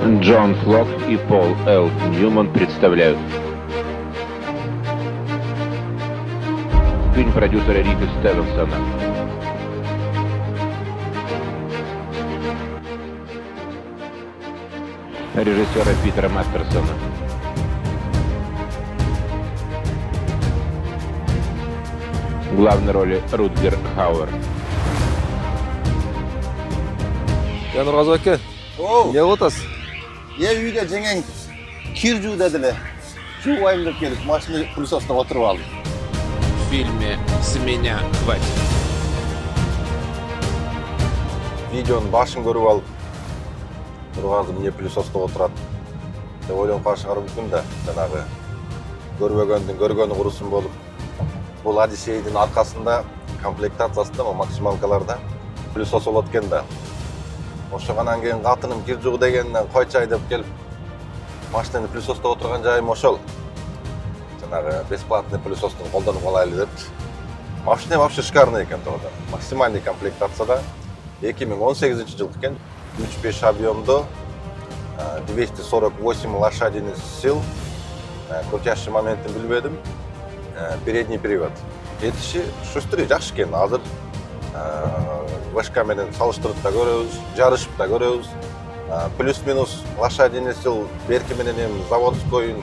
Джон Флок и Пол Л. Ньюман представляют. Фильм продюсера Рита Стивенсона. Режиссера Питера Мастерсона. В главной роли Рутгер Хауэр. Ya Nurgazı aka, ne otasiz? Uyga jengang kir juv dedilar. Juvayim deb kelib, mashina pulsosida o'tirib oldim. В фильме «С меня хватит». Videoni bashini ko'rib olib, Nurgazı mine pulsosida o'tiradi deb o'ylanib qolishar mumkin da, janağı ko'rmaganning ko'rgani qurusin bo'lib. Bu Odissey'nin arkasında komplektatsiyasida maksimalkalarda pulsos bo'layotgan da. Oşoğanan keyin qatınım kir juv degenden qo'ychay deb kelib, mashinani pulsosda o'tirgan joyim oşol. Janağı бесплатный pulsosni qo'ldanib olaylik deb. Mashina вообще шикарный ekan to'g'ri. Maksimalniy komplektatsiyada 2018 yil ekan, 3.5 объемda 248 лошадиных сил. Крутящий моментini bilmedim. Передний привод. Ketişi шустрый, жақсы ekan. Hozir Вышка менен салыштырып да көрөбүз, жарышып да көрөбүз. Плюс-минус лошадиный сил берки менен заводской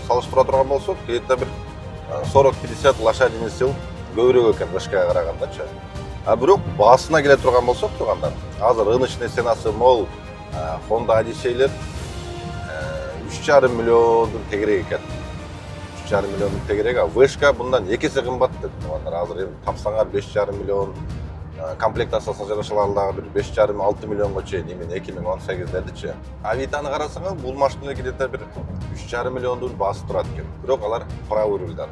салыштыра турган болсок, где-то бир 40-50 лошадиный сил көбүрөөк экен Вышкага карагандачы. Бирок басына келе турган болсок тургандар, азыр рыночный ценасы мол Honda Odyssey'ler 3,5 миллиондун тегерек экен. 3,5 миллиондун тегерек, а Вышка bundan 2 есе кымбат деп тургандар. Азыр тапсаңар 5,5 миллион комплектациясына жарашалардагы бир 5,5-6 миллионго чейин эми 2018-дечи. Авитаны карасаңар, бул машиналар где-то бир 3,5 миллиондун баасы турат экен. Бирок алар правый рульдар.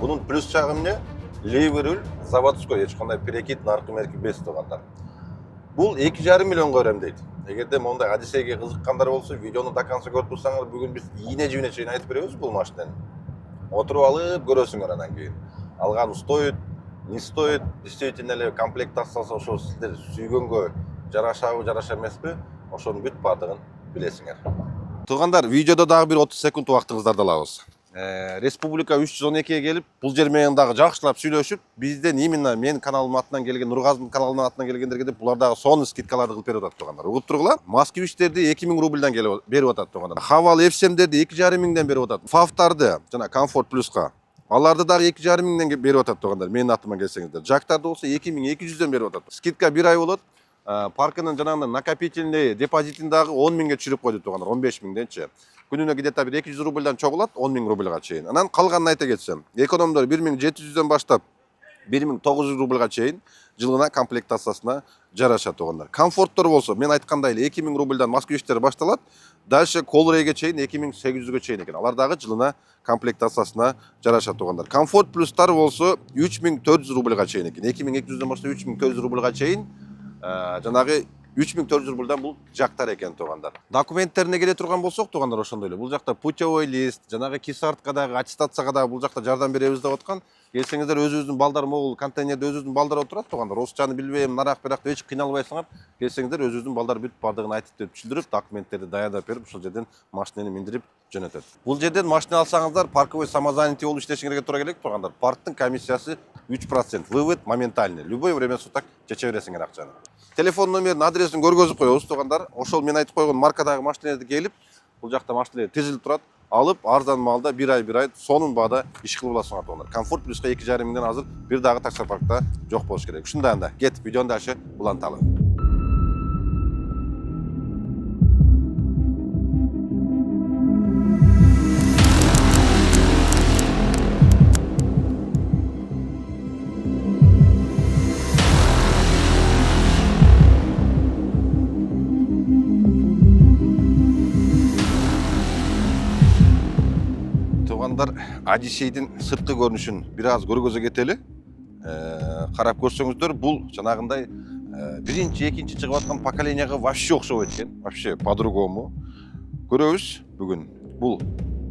Бунун плюс жагы эмне? Левый руль заводской, эч кандай перекид, наркы-мерки без тургандар. Бул 2,5 миллионго өремдейт. Эгерде мондай Одиссейге кызыккандар болсо, видеону до конца көрүп турсаңар, бүгүн биз ийне-жүйүнө чейин айтып беребиз бул машинаны. Отуруп алып көрөсүңөр андан кийин. Алган стоит, не стоит, действительно эле комплектациясы ошо сиздер сүйгөнгө жарашабы, жараша эмеспи, ошонун бүт бардыгын билесиңер. Туугандар, видеодо дагы бир 30 секунд убактыңыздарды алабыз. Республика 312-ге келип, бул жер менен дагы жакшылап сүйлөшүп, бизден именно менин каналымдын атынан келген, Нургазынын каналынын атынан келгендерге деп булар дагы сонун скидкаларды кылып берип атат туугандар. Угуп тургула? Москвичтерди 2000 рубльдан берип атат туугандар. Хавал F7-дерди 2,5 миңден берип атат. Фавтарды жана Комфорт плюска аларды дагы 2,5 миңден берип атат туугандар. Менин атыма келсеңиздер. Жактарды болсо 2200-дөн берип атат. Скидка 1 ай болот. Паркынын жанагындай накопительный депозитин дагы 10 миңге түшүрүп койду туугандар, 15 миңденчи. Күнүнө где-то 200 рубльдан чогулат, 10 миң рубльга чейин. Анан калганын айта кетсем, экономдор 1700-дөн баштап 1900 рубльга чейин жылына комплектациясына жарашат туугандар. Комфорттор болсо, мен айткандай эле 2000 рубльдан москвичтер башталат, дальше Колрейге чейин 2800-ге чейин экен. Алар дагы жылына комплектациясына жарашат туугандар. Комфорт плюстар болсо 3400 рубльга чейин экен. 2200-дөн баштап 3400 рубльга чейин жанагы 3400 рубльдан бул жактар экен туугандар. Документтерине келе турган болсок туугандар ошондой эле. Бул жакта путевой лист, жанагы кисарткадагы, аттестацияга дагы бул жакта жардам беребиз деп аткан. Келсеңиздер өзүбүздүн балдар могул контейнерде өзүбүздүн балдар отурат туугандар. Орусчаны билбейм, нарак бирак эч кыйналбайсыңар. Келсеңиздер өзүбүздүн балдар бүт бардыгын айтып деп түшүндүрүп, документтерди даярдап берип, ошол жерден машинени миндирип жөнөтөт. Бул жерден машина алсаңыздар, парковой самозанятый болуп иштешиңерге туура келет туугандар. Парктын комиссиясы 3%. Вывод моментальный. Любой время суток чече бересиңер акчаны. Телефон номерин, адресин көргөзүп коебуз туугандар. Ошол мен айтып койгон маркадагы машиналарды келип, бул жакта машиналар тизилип турат. Алып, арзан малда 1 ай сонун баада иш кылып аласыңар туугандар. Комфорт плюска 2,5 миңден азыр бир дагы таксопаркта жок болуш керек. Ушундай анда, кет, видеону дальше уланталы. Одиссейдин сырткы көрүнүшүн бир аз көргөзө кетели. Карап көрсөңүздөр, бул жанагындай биринчи, экинчи чыгып аткан поколениеге вообще окшобойт экен. Вообще по-другому. Көрөбүз бүгүн. Бул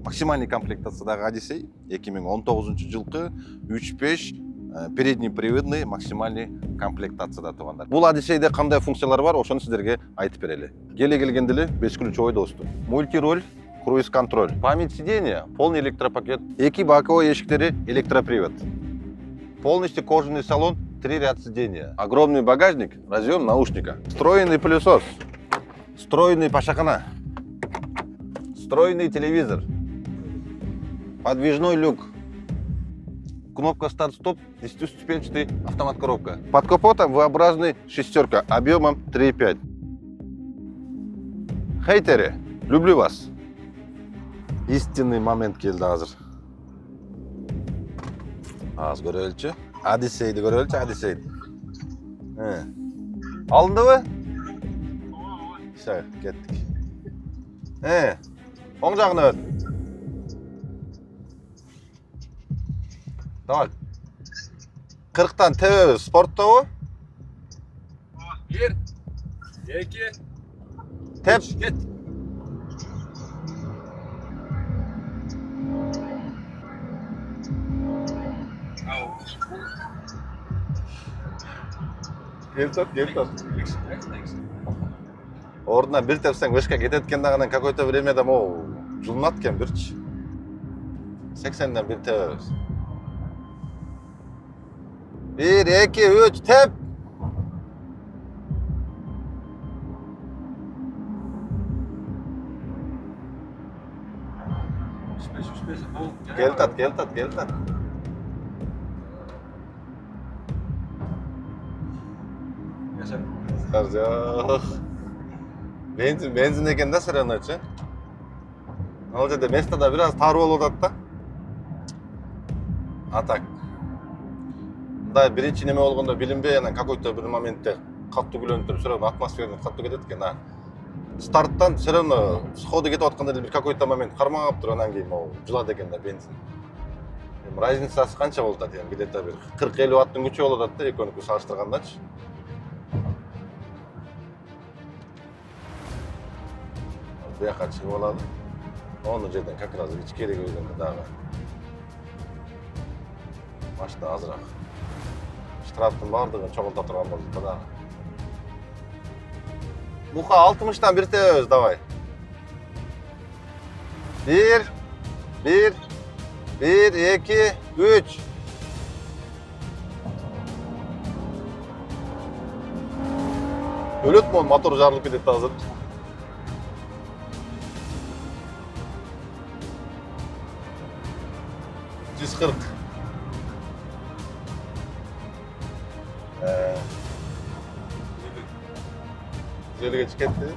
максимальный комплектациядагы Одиссей 2019-жылкы 3.5 передний приводный максимальный комплектацияда туугандар. Бул Одиссейде кандай функциялар бар, ошону сиздерге айтып берели. келе келгенде эле 5 ключевой доступ. Мультироль, круиз контроль, память сидения, полный электропакет, 2 боковой эшиктери, электропривод. Полностью кожаный салон, 3 ряда сидения. Огромный багажник, разъем наушника. Встроенный пылесос, встроенный пашахана, встроенный телевизор, подвижной люк, кнопка старт-стоп, 10-ступенчатый автомат-коробка. Под капотом V-образный шестерка объемом 3,5. Хейтеры, люблю вас. Истинный момент келди азыр. Аз көрөлчү. Одиссейди көрөлчү, Одиссейди. Алындыбы? Все, кеттик. Оң жагына өт. Давай. 40-тан тебебиз, спорттобу? 1, 2, Теп. кет. Кел тот. Ордунан бир тепсең, бешке кетет экен дагы какой-то времяда могу жылынат экен бирчи. 80-ден бир тебебиз. 1, 2, 3, tep. Gel tat. Yok. Benzin eкен да сыреночу. Ал жерде местода бир аз тар болуп атат да. А так. Мындай биринчи неме болгондо билинбей анан какой-то бир моментте катуу күлөнүп туруп, все атмосферный катуу кетет экен. Старттан все равно сходу кетип атканда эле бир какой-то момент кармап туруп анан кийин могу жылат экен да бензин. Разницасы канча болуп атат эми? Где-то бир 40-50 ваттын күчү болуп атат да экөөнүкү салыштыргандачы. Буяка чыгып алады. Onu жерден как раз ичкериге келгенде дагы машина азыраак. Штрафтын баардыгын чогулта турган болду да дагы. Муха 60-тан бир тебебиз, давай. 1, 2, 3. Өлөт мон мотор жарылып кетет азыр. Желіге кетті.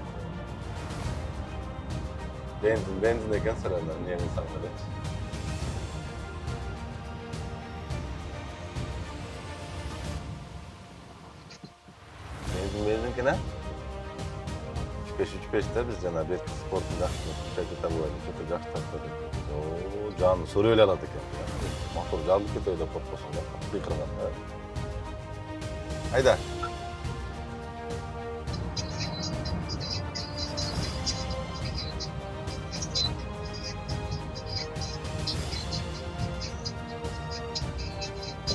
Бензин екен сыраны, нені саңғырды. Benzin kine? 3-5'te biz cana bir sportun жақсы шәкеті болады, көте жақсы тартады. Жанын сөрі өлі алады екен. Мотор жалып кетеді деп қорқосында, қиқырған. Айда.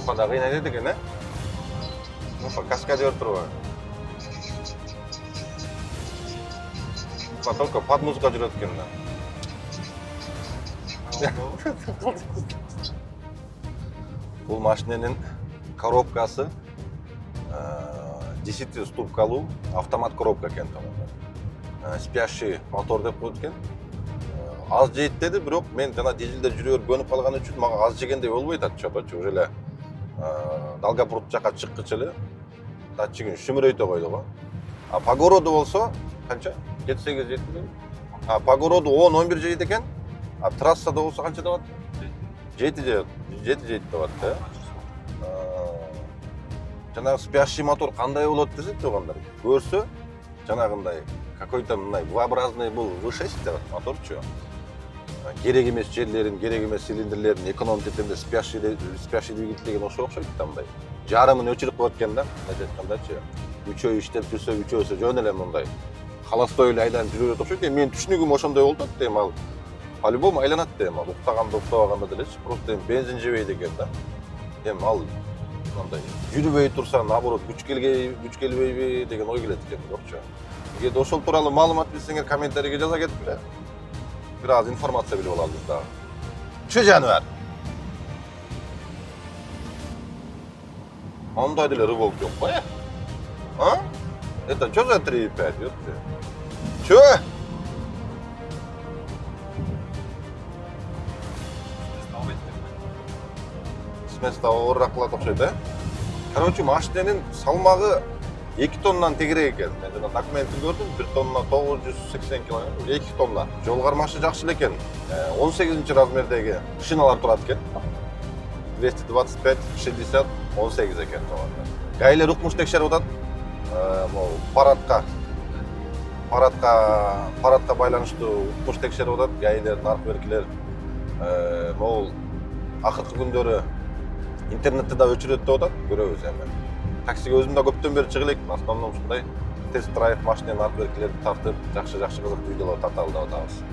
Мұқада қиын екен, ә? Мұқа каскадер тұр ғой. Только под музыка жүрет екен. Бұл машиненің коробкасы 10 ступкалуу автомат коробка екен. Спящий мотор деп қойды екен. Аз жейт деді, бирок мен жана дизелде жүрөөр көнүп калган үчүн мага аз жегендей болбой атат, чөпөчү. Уже эле Долгопрудт жака чыккычы эле датчигин шүмүрөйтө койду го. А по городу болсо канча? 7-8 жейт экен. А по городу 10-11 жейт экен. А трассада болсо канча деп атат? 7 жейт деп атат. Жанагы спящий мотор кандай болот десе тугандар. Көрсө жанагындай какой-то мындай V-образный бул V6 деп атат моторчу. Керек эмес жерлерин, керек эмес цилиндрлерин экономить эткенде спящий двигатель деген ошо окшойт да мындай. Жарымын өчүрүп коет экен да, айткандачы. Үчөө иштеп жүрсө, үчөөсү жөн эле мындай. Халастой эле айдан жүрөт окшойт. Менин түшүнүгүм ошондой болду дейм ал. По-любому айланат дейм ал. Уктаганда уктабаганда делечи. Просто бензин жебейт экен да. Эми ал мындай жүрбөй турса, наоборот, күч келбейби деген ой келет экен, жокчу. эгерде ошол тууралуу маалымат билсеңер комментарийге жаза кеткиле. Бир аз информация билип алабыз дагы. Чы жаныбар? Андай деле рыболк жок го, а? Это что за 3,5, ёпты? Чё? С места оорураак кылат окшойт, Короче, машиненин салмагы 2 тоннан тегерек экен. Мен жана документин көрдүм, 1 тонна 980 кг, 2 тонна. Жол кармашы жакшы экен. 18 размердеги шиналар турат экен. 225, 60, 18 экен тоғанда. Гаилер укмуш текшерип атат. Могу парадка байланыштуу укмуш текшерип атат. Гаилер, наркоберкилер могу акыркы күндөрү интернетте да өчүрөт деп атат. Көрөбүз эми. Таксиге өзүм да көптөн бери чыгып элек. Основном ушундай тест-драйв машиненин наркоберкилерди тартып, жакшы кызыктуу видеолор тарталы деп атабыз.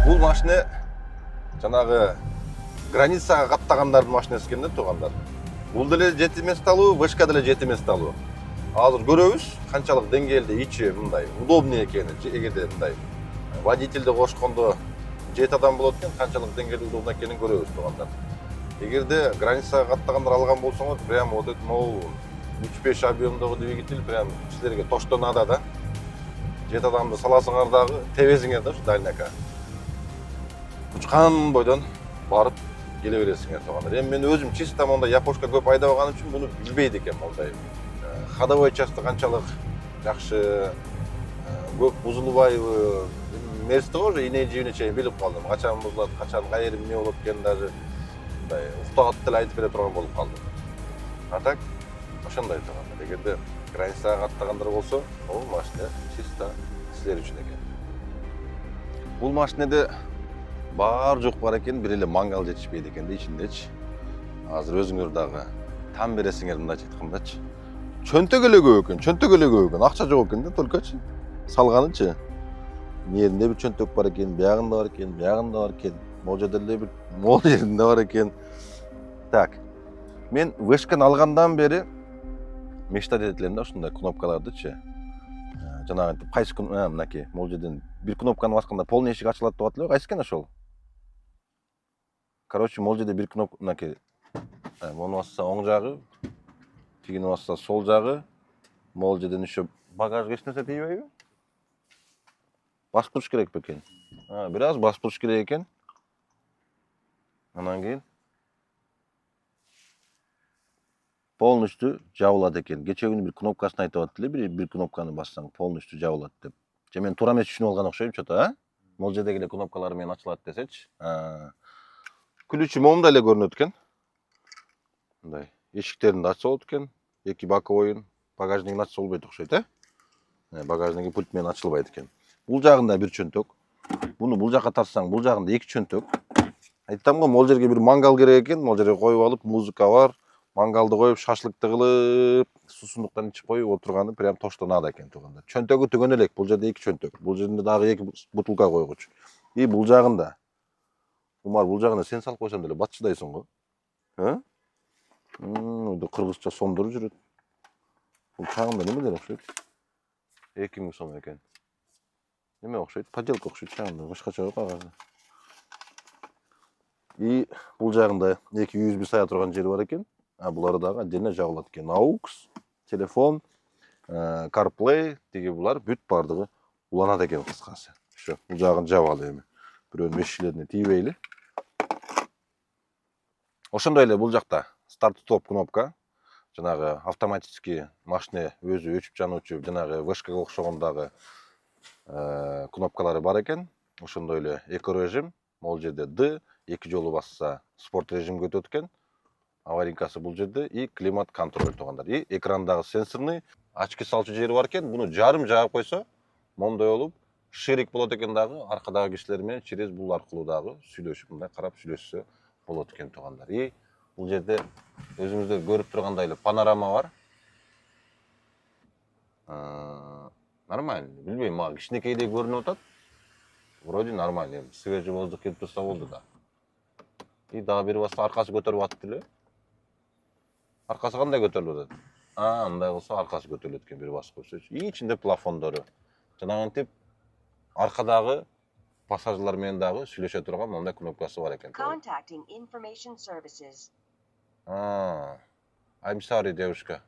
Бул машина жанагы границага каттагандардын машинеси экен да туугандар. Бул деле 7 месталуу, вышка деле 7 месталуу. Азыр көрөбүз канчалык деңгээлде ичи мындай удобный экени, эгерде мындай водительди кошкондо 7 адам болот экен, канчалык деңгээлде удобный экенин көрөбүз туугандар. Эгерде границага каттагандар алган болсоңор, прям вот это могу 3-5 объемдогу двигатель прям силерге тоштонада да. 7 адамды саласыңар дагы тебесиңер да ушу дальняка. Учкан бойдон барып келе бересиңер туугандар. Эми мен өзүм чисто мондай япошка көп айдабаган үчүн буну билбейт экем мондай. Ходовой часты канчалык жакшы, көп бузулбайбы, мерсти го уже ине жибине чейин билип калдым. Качан бузулат, качан кайер эмне болот экенин даже мындай уктап деле айтып бере турган болуп калдым. А так ошондой туугандар. Эгерде границага каттагандар болсо, бул машина чисто силер үчүн экен. Бул машинеде бар жок бар экен, бир эле мангал жетишпейт экен да ичиндечи. Азыр өзүңөр дагы там бересиңер мындайча айткандачы. Чөнтөк эле көп экен, акча жок экен да толкочу. Салганычы. Мээринде бир чөнтөк бар экен, биягында бар экен, могу жерде эле бир могу жеринде бар экен. Так. Мен вышканы алгандан бери мечтать этет элем да ушундай кнопкалардычы. Жанагы кайсы мынакей могу жерден бир кнопканы басканда полный эшик ачылат деп атат эле, кайсы экен ошол? Короче, могу жерде бир кнопка мынакей. Муну басса оң жагы, тигини басса сол жагы. Могу жерден еще багажга эч нерсе тийбейби? Басып туруш керек бекен. Бир аз басып туруш керек экен. Анан кийин полностью жабылат экен. Кече күнү бир кнопкасын айтып атты эле, бир кнопканы бассаң полностью жабылат деп. Же мен туура эмес түшүнүп алган окшойм чото, Могу жердеги эле кнопкалар менен ачылат десечи. Ключи момундай эле көрүнөт экен. Мындай эшиктеринди ачса болот экен. Эки боковойун, багажнигин ачса болбойт окшойт, Багажниги пульт менен ачылбайт экен. Бул жагында бир чөнтөк. Буну бул жакка тартсаң, бул жагында эки чөнтөк. Айттым го, могул жерге бир мангал керек экен. Могул жерге коюп алып, музыка бар. Мангалды коюп, шашлыкты кылып, суусундуктан ичип коюп отурганы прям тоштонада экен туугандар. Чөнтөгү түгөн элек. Бул жерде эки чөнтөк. Бул жерде дагы эки бутылка койгуч. И бул жагында. Умар, бул жагына сен салып койсоң деле батчыдайсың го. Кыргызча сомдор жүрөт. Бул чагында немелер окшойт? 2000 сом экен. Неме окшойт? Поделка окшойт чагында, башкача жок агасы. И бул жагында эки USB сая турган жери бар экен. Булары дагы отдельно жабылат экен. AUX, телефон, CarPlay, тиги булар бүт бардыгы уланат экен кыскасы. Ошо, бул жагын жабалы эми. Бирөөнүн эшиклерине тийбейли. Ошондой эле бул жакта старт-стоп кнопка. Жанагы автоматический машина өзү өчүп жануучу, жанагы вышкага окшогондагы кнопкалары бар экен. Ошондой эле эко режим, могул жерде D, эки жолу басса спорт режимге өтөт экен. Аварийкасы бул жерде и климат контроль туугандар. И экрандагы сенсорный очки салчу жери бар экен, буну жарым жаап койсо, момундай болуп, ширик болот экен дагы, аркадагы кишилер менен через бул аркылуу дагы сүйлөшүп, мындай карап сүйлөшсө болот экен туугандар. И бул жерде өзүңүздөр көрүп тургандай эле панорама бар. Нормально. Билбейм, мага кичинекейдей көрүнүп атат. Вроде нормально. Свежий воздух келип турса болду да. И дагы бир баста аркасы көтөрүп атты эле. Аркасы кандай көтөрүлүп атат? Мындай кылса аркасы көтөрүлөт экен бир басып койсочу. И ичинде плафондору. Жанагынтип аркадагы пассажирлар менен дагы сүйлөшө турган мондай кнопкасы бар экен. Contacting information services. I'm sorry, девушка.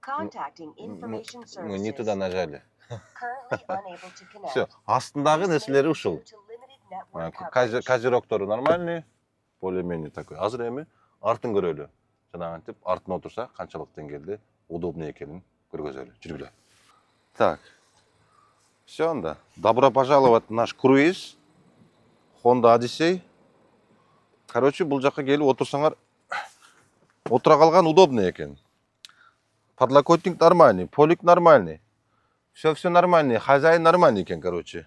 Contacting information Мы не services. туда нажали. Currently unable to connect. Все, астындагы нерселери ушул. Due to limited network coverage. Козерогтору нормальный, более-менее такой. Азыр эми артын көрөлү. Жанагынтип артына отурса канчалык деңгээлде удобный экенин көргөзөлү. Жүргүлө. Так. Все, анда. Добро пожаловать в наш круиз. Honda Odyssey. Короче, бул жакка келип отурсаңар отура калган удобный экен. Подлокотник нормальный, полик нормальный. Все нормальный, хозяин нормальный экен, короче.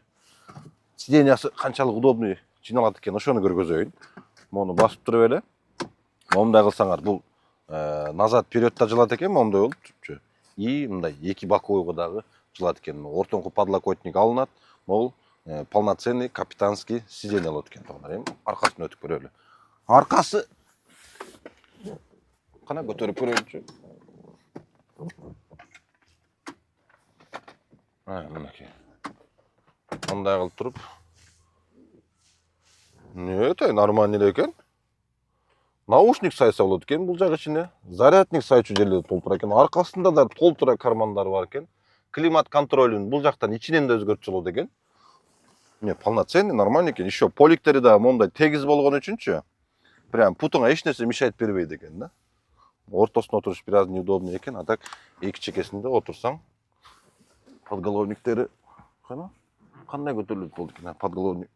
Сиденьясы канчалык удобный жиналат экен, ошону көргөзөйүн. Мону басып туруп эле. Момундай кылсаңар бул назад вперед да жылат экен, момундай болуп түпчү. И мындай эки боковойго дагы жылат экен. Ортоңку подлокотник алынат. Могул полноценный капитанский сиденье болот экен. Эми аркасын өтүп көрөлү. Аркасы кана көтөрүп көрөлүчү. Мынакей. Мындай кылып туруп. Өтө нормальный экен. Наушник сайса болот экен бул жак ичине. Зарядник сайчу жерлери толтура экен. Аркасында да толтура кармандары бар экен. Климат контролун бул жактан ичинен да өзгөртүп болот экен. Полноценный, нормальный экен. Еще поликтери да мондай тегиз болгон үчүнчү. Прям путуңа эч нерсе мешайт бербейт экен да. Ортосуна отуруш бир аз неудобный экен, а так эки чекесинде отурсаң подголовниктери кандай көтөрүлөт болду экен, подголовник.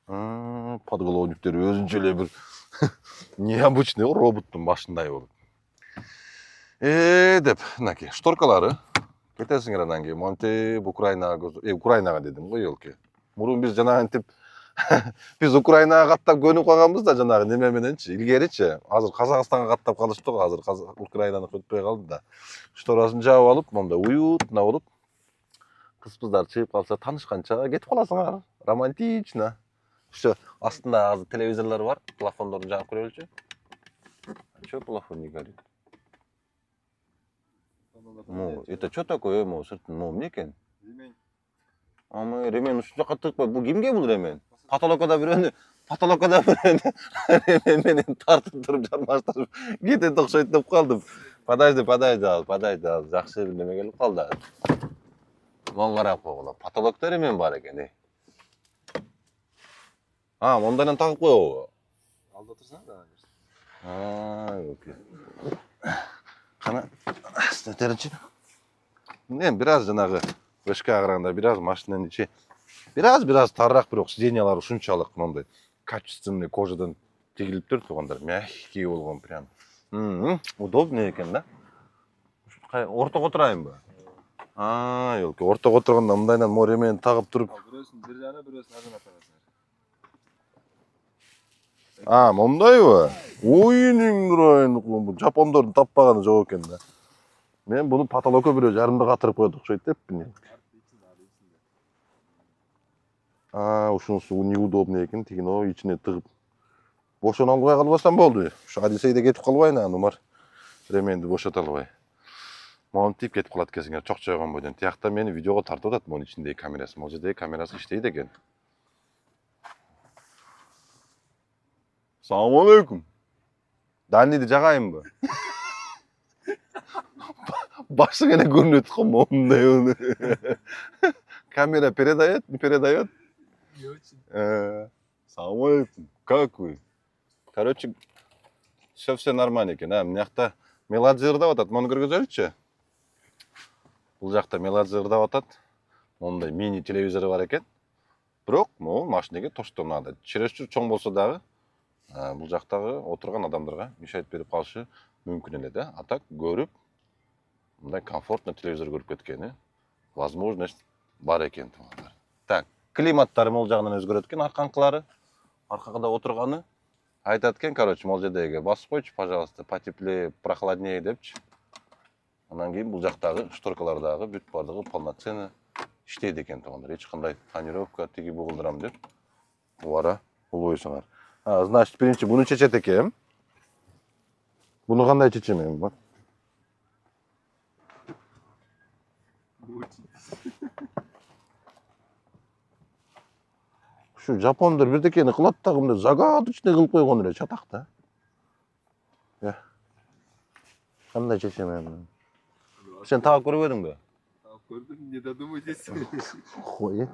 Подголовниктери өзүнчө эле бир необычный роботтун башындай болуп. Деп, мынакей шторкалары. Кетесиңер анан кийин монтип Украинага дедим го, елки. Мурун биз жанагынтип биз Украинага каттап көнүп калганбыз да жанагы неме мененчи, илгеричи. Азыр Казакстанга каттап калышты го, азыр Украинаны өтпөй калды да. Шторасын жаап алып, монда уютна болуп, кыз-кыздар чыгып калса, таанышканча кетип каласыңар. Романтично. Все, астында азыр телевизорлор бар, плафондорду жаап көрөлүчү. Чё плафон не горит? Это что такое, сыртын, эмне экен? Ремень. Ремень ушул жака тыгып, бул кимге бул ремень? Потолокко бирөөнү ремень менен тартып туруп жармаштырып кетет окшойт деп калдым. Подожди, жакшы бир неме келип калды. Мон карап койгула. Потолокто ремень бар экен. Мондайдан тагып койгула. Алда турсаң да. Окей. Кана стерчи. Бир аз жанагы вышкага караганда бир аз машинанын ичи бир аз тарыраак, бирок сиденьялары ушунчалык мондай качественный кожадан тигилип тур туугандар, мягкий болгон прям. Удобный экен да. Ортого отурайынбы? Елки, ортого отурганда мындайдан мо ремень тагып туруп. Бирөөсүн бир жагына, бирөөсүн ажырата аласың. Мондайбы? Ойунуң райын, бул жапондордун таппаганы жок экен да. Мен буну потолокко бирөө жарымда катырып коет окшойт деппин. Ушунусу неудобный экен, тигин ичине тыгып. Бошоно албай калбасам болду. Ушу Одиссейде кетип калбайын, нумар ременди бошото албай. Монтип кетип калат экенсиңер, чокчойгон бойдон. Тиякта мени видеого тартып атат, монун ичиндеги камерасы. Могул жердеги камерасы иштейт экен. Салам алейкум. Данниди жагайынбы? Башың эле көрүнөт го, мондай. Камера передает, не передает? Не очень. Салам алейкум. Как вы? Короче, все нормально экен. Мына жакта меладзе ырдап атат. Муну көргөзөлүчү. Бул жакта меладзе ырдап атат. Мондай мини телевизору бар экен. Бирок, могул машинеге тоштонады. Чересчур чоң болсо дагы бул жактагы отурган адамдарга мешайт берип калышы мүмкүн эле да. А так көрүп мындай комфортно телевизор көрүп кеткени возможность бар экен туугандар. Так, климаттары могул жагынан өзгөрөт экен, арканкылары, аркада отурганы. Айтат экен, короче, могул жердеги басып койчу, пожалуйста, потеплее, прохладнее депчи. Анан кийин бул жактагы шторкалар дагы бүт бардыгы полноценно иштейт экен туугандар. Эч кандай тонировка, тиги бугулдурам деп убара улуйсуңар. Значит, биринчи буну чечет экен. Буну кандай чечем эми? Şu Japonlar birdekeni kılat da mындай загадочный кылып койгон эле чатак да. Кандай чечем эми? Сен таап көрбөдүңбү? Gördüm, ne dadımı desin. Ой,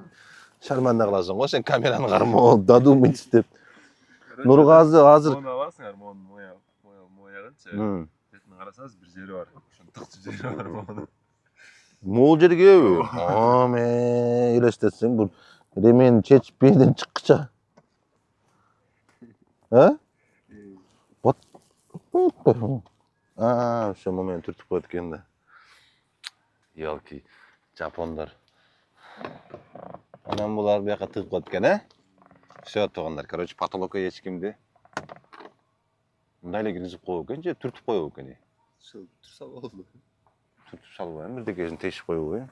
шарманда кыласың го сен камераны кармоо, дадумыч деп. Нургазы азыр. Мона барсыңар, моягынча. Бетин карасаңыз бир жери бар. Ошонун тыкчы жери бар мону. Могул жерге элестетсең бул ремени чечип беден чыккыча. Вот. Ошо момент түртүп коет экен да. Ялки, жапондар. Анан булар бияка тыгып коет экен, Всё туугандар, короче, потолокко эч кимди мындай эле киргизип коюп экен же түртүп коюп экен. Турса болду. Түртүп салбайм, бирдекесин тешип коюп.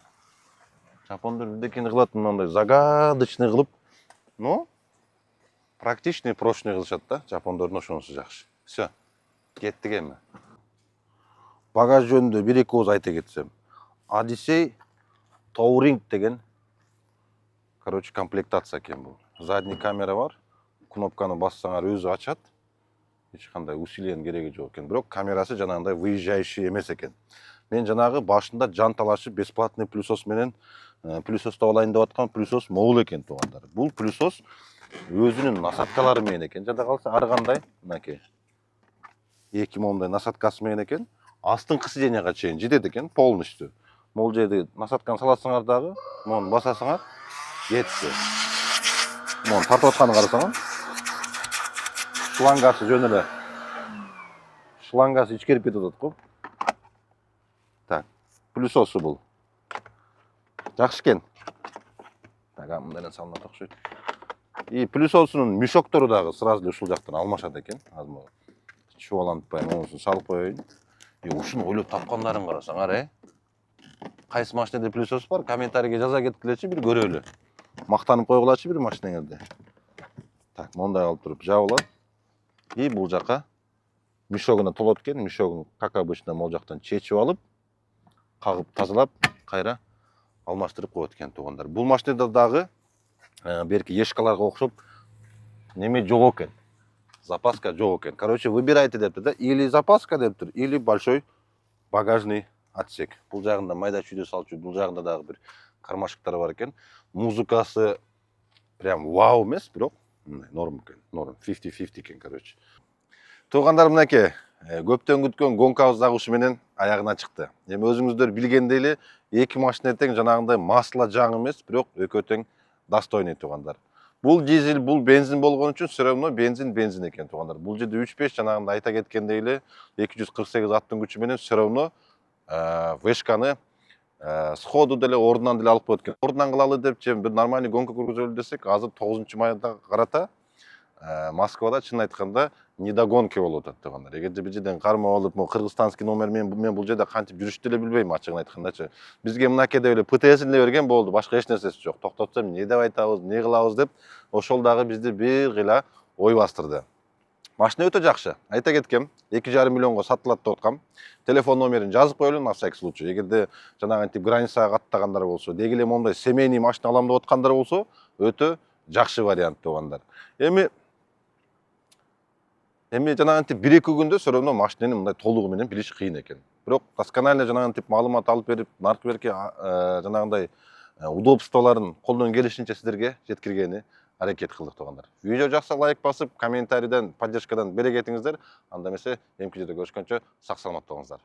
Жапондар бирдекени кылат мындай загадочный кылып, но практичный, прочный кылышат да. Жапондордун ошонусу жакшы. Всё. Кеттик эми. Багаж жөнүндө 1-2 ооз айта кетсем. Odyssey Touring деген, короче, комплектация экен бул. Задний камера бар. Кнопканы бассаңар өзү ачат. Эч кандай усилиянын кереги жок экен. Бирок камерасы жанагындай выезжающий эмес экен. Мен жанагы башында жан талашып бесплатный плюсос менен плюсосту алайын деп аткан плюсос могул экен туугандар. Бул плюсос өзүнүн насадкалары менен экен. Жада калса ар кандай мынакей 2 момундай насадкасы менен экен. Астыңкы сиденияга чейин жетет экен полностью. Могул жерде насадканы саласыңар дагы, мону басасыңар, жетти. Мону тартып атканын карасаңар. Шлангасы жөн эле. Шлангасы ичкерип кетип атат го. Так, плюсосу бул. Жакшы экен. Так, мындай салынат окшойт. И плюсосунун мешоктору дагы сразу эле ушул жактан алмашат экен. Азыр чубалантпай монусун салып коеюн. И ушуну ойлоп тапкандарын карасаңар, Кайсы машинада плюсос бар? Комментарийге жаза кеткилечи, бир көрөлү. Мактанып койгулачы бир машинаңарды. Так, мондай алып туруп жабылат. И бул жака мешогуна толот экен. Мешогун, как обычно, могул жактан чечип алып, кагып тазалап, кайра алмаштырып коет экен туугандар. Бул машинада дагы берки ешкаларга окшоп неме жок экен. Запаска жок экен. Короче, выбирайте дептир да. Или запаска дептир, или большой багажный отсек. Бул жагында майда чүйдө салчу, бул жагында дагы бир кармашыктары бар экен. Музыкасы прям вау эмес, бирок норм экен. Норм 50-50 экен, короче. Туугандар, мынакей, көптөн күткөн гонкабыз дагы ушу менен аягына чыкты. Эми өзүңүздөр билгендей эле, эки машина тең жанагындай масла жаң эмес, бирок экөө тең достойный туугандар. Бул дизель, бул бензин болгон үчүн все равно бензин экен туугандар. Бул жерде 3.5 жанагында айта кеткендей эле 248 аттын күчү менен все равно вешканы сходу деле ордунан деле алып коет экен. Ордунан кылалы деп же бир нормальный гонка көргөзөлү десек, азыр 9-майда карата Москвада чын айтканда не до гонки болуп атат туугандар. Эгерде бир жерден кармап алып, кыргызстанский номер мен бул жерде кантип жүрүштү деле билбейм, ачыгын айткандачы. Бизге мынакей деп эле ПТС-ин эле берген болду, башка эч нерсеси жок. Токтотсом эмне деп айтабыз, эмне кылабыз деп, ошол дагы бизди бир кыйла ой бастырды. Машина өтө жакшы. Айта кеткем, 2,5 миллионго сатылат деп аткам. Телефон номерин жазып коелу на всякий случай. Эгерде жанагынтип границага каттагандар болсо, деги эле мондай семейный машина алам деп аткандар болсо, өтө жакшы вариант туугандар. Эми жанагынтип 1-2 күндө все равно машинени мындай толугу менен билиш кыйын экен. Бирок досконально жанагынтип маалымат алып берип, наркы берки жанагындай удобстволорун колдон келишинче сиздерге жеткиргени аракет кылдык туугандар. Видео жакса лайк басып, комментарийден, поддержкадан бере кетиңиздер. Анда эмесе эмки жерде көрүшкөнчө сак саламат болуңуздар.